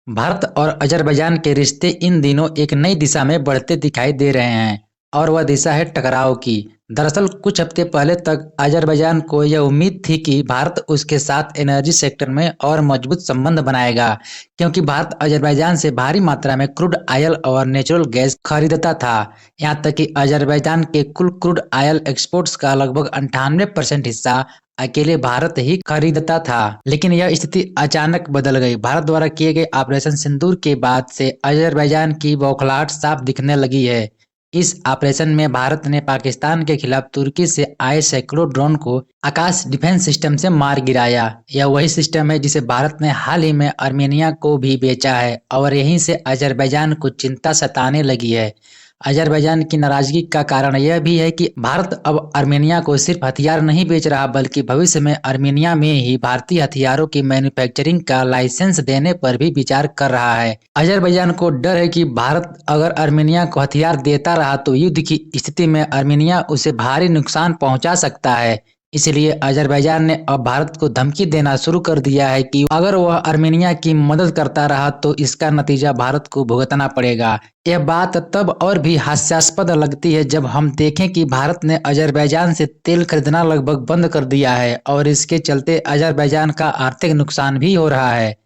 भारत और अजरबैजान के रिश्ते इन दिनों एक नई दिशा में बढ़ते दिखाई दे रहे हैं और वह दिशा है टकराव की। दरअसल कुछ हफ्ते पहले तक अजरबैजान को यह उम्मीद थी कि भारत उसके साथ एनर्जी सेक्टर में और मजबूत संबंध बनाएगा, क्योंकि भारत अजरबैजान से भारी मात्रा में क्रूड आयल और नेचुरल गैस खरीदता था। यहाँ तक कि अजरबैजान के कुल क्रूड आयल एक्सपोर्ट्स का लगभग 98% हिस्सा अकेले भारत ही खरीदता था। लेकिन यह स्थिति अचानक बदल गई। भारत द्वारा किए गए ऑपरेशन सिंदूर के बाद से अजरबैजान की बौखलाहट साफ दिखने लगी है। इस ऑपरेशन में भारत ने पाकिस्तान के खिलाफ तुर्की से आए सैकड़ों ड्रोन को आकाश डिफेंस सिस्टम से मार गिराया। यह वही सिस्टम है जिसे भारत ने हाल ही में आर्मेनिया को भी बेचा है और यहीं से अजरबैजान को चिंता सताने लगी है। अजरबैजान की नाराजगी का कारण यह भी है कि भारत अब आर्मेनिया को सिर्फ हथियार नहीं बेच रहा, बल्कि भविष्य में आर्मेनिया में ही भारतीय हथियारों की मैन्युफैक्चरिंग का लाइसेंस देने पर भी विचार कर रहा है। अजरबैजान को डर है कि भारत अगर आर्मेनिया को हथियार देता रहा तो युद्ध की स्थिति में आर्मेनिया उसे भारी नुकसान पहुंचा सकता है। इसलिए अजरबैजान ने अब भारत को धमकी देना शुरू कर दिया है कि अगर वह आर्मेनिया की मदद करता रहा तो इसका नतीजा भारत को भुगतना पड़ेगा। यह बात तब और भी हास्यास्पद लगती है जब हम देखें कि भारत ने अजरबैजान से तेल खरीदना लगभग बंद कर दिया है और इसके चलते अजरबैजान का आर्थिक नुकसान भी हो रहा है।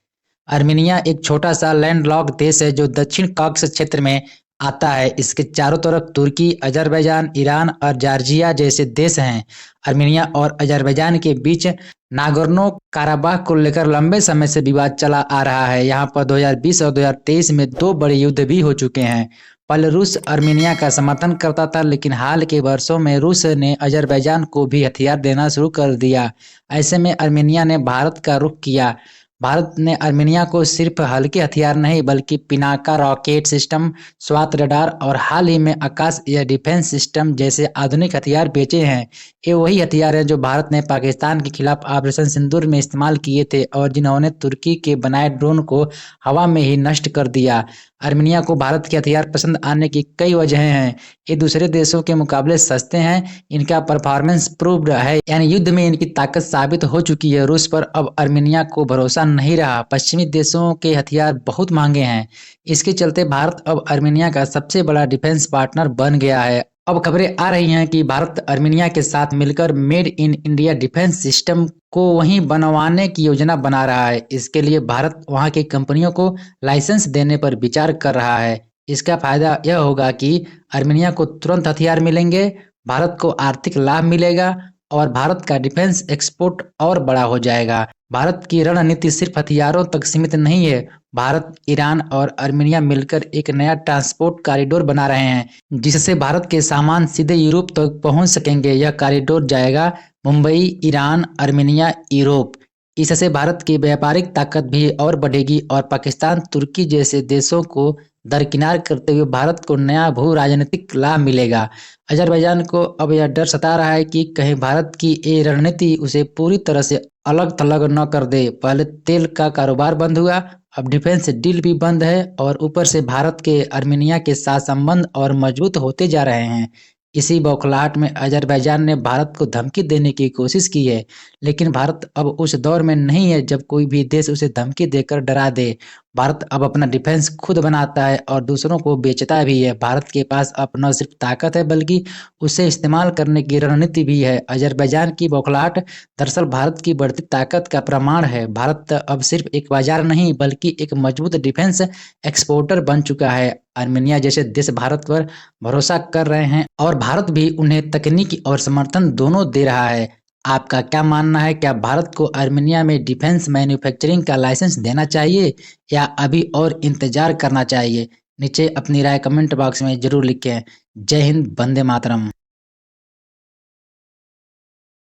आर्मेनिया एक छोटा सा लैंडलॉक्ड देश है जो दक्षिण कॉक्स क्षेत्र में आता है। इसके चारों तरफ तुर्की, अजरबैजान, ईरान और जॉर्जिया जैसे देश हैं। आर्मेनिया और अजरबैजान के बीच नागोर्नो काराबाख को लेकर लंबे समय से विवाद चला आ रहा है। यहाँ पर 2020 और 2023 में दो बड़े युद्ध भी हो चुके हैं। पहले रूस आर्मेनिया का समर्थन करता था, लेकिन हाल के वर्षों में रूस ने अजरबैजान को भी हथियार देना शुरू कर दिया। ऐसे में आर्मेनिया ने भारत का रुख किया। भारत ने आर्मेनिया को सिर्फ हल्के हथियार नहीं बल्कि Pinaka rocket system, Swat radar और हाल ही में आकाश एयर डिफेंस सिस्टम जैसे आधुनिक हथियार बेचे हैं। ये वही हथियार हैं जो भारत ने पाकिस्तान के खिलाफ ऑपरेशन सिंदूर में इस्तेमाल किए थे और जिन्होंने तुर्की के बनाए ड्रोन को हवा में ही नष्ट कर दिया। आर्मेनिया को भारत के हथियार पसंद आने की कई वजहें हैं। ये दूसरे देशों के मुकाबले सस्ते हैं, इनका परफॉर्मेंस प्रूव्ड है, यानी युद्ध में इनकी ताकत साबित हो चुकी है। रूस पर अब आर्मेनिया को भरोसा नहीं रहा। पश्चिमी देशों के हथियार बहुत महंगे हैं। इसके चलते भारत अब आर्मेनिया का सबसे बड़ा डिफेंस पार्टनर बन गया है। अब खबरें आ रही हैं कि भारत आर्मेनिया के साथ मिलकर made in India defence system को वहीं बनवाने की योजना बना रहा है। इसके लिए भारत वहां की कंपनियों को लाइसेंस देने पर विचार कर रहा है। इसका फायदा यह होगा कि आर्मेनिया को तुरंत हथियार मिलेंगे, भारत को आर्थिक लाभ मिलेगा और भारत का डिफेंस एक्सपोर्ट और बड़ा हो जाएगा। भारत की रणनीति सिर्फ हथियारों तक सीमित नहीं है। भारत, ईरान और आर्मेनिया मिलकर एक नया ट्रांसपोर्ट कॉरिडोर बना रहे हैं, जिससे भारत के सामान सीधे यूरोप तक पहुंच सकेंगे। यह कॉरिडोर जाएगा मुंबई, ईरान, आर्मेनिया, यूरोप। इससे भारत की व्यापारिक ताकत भी और बढ़ेगी और पाकिस्तान, तुर्की जैसे देशों को दरकिनार करते हुए भारत को नया भू राजनीतिक लाभ मिलेगा। अजरबैजान को अब यह डर सता रहा है कि कहीं भारत की ये रणनीति उसे पूरी तरह से अलग थलग न कर दे। पहले तेल का कारोबार बंद हुआ, अब डिफेंस डील भी बंद है और ऊपर से भारत के आर्मेनिया के साथ संबंध और मजबूत होते जा रहे हैं। इसी बौखलाहट में अजरबैजान ने भारत को धमकी देने की कोशिश की है, लेकिन भारत अब उस दौर में नहीं है जब कोई भी देश उसे धमकी देकर डरा दे। भारत अब अपना डिफेंस खुद बनाता है और दूसरों को बेचता भी है। भारत के पास अब न सिर्फ ताकत है बल्कि उसे इस्तेमाल करने की रणनीति भी है। अजरबैजान की बौखलाहट दरअसल भारत की बढ़ती ताकत का प्रमाण है। भारत अब सिर्फ एक बाजार नहीं बल्कि एक मजबूत डिफेंस एक्सपोर्टर बन चुका है। आर्मेनिया जैसे देश भारत पर भरोसा कर रहे हैं और भारत भी उन्हें तकनीकी और समर्थन दोनों दे रहा है। आपका क्या मानना है? क्या भारत को आर्मेनिया में डिफेंस मैन्युफैक्चरिंग का लाइसेंस देना चाहिए या अभी और इंतजार करना चाहिए? नीचे अपनी राय कमेंट बॉक्स में जरूर लिखें। जय हिंद, वंदे मातरम।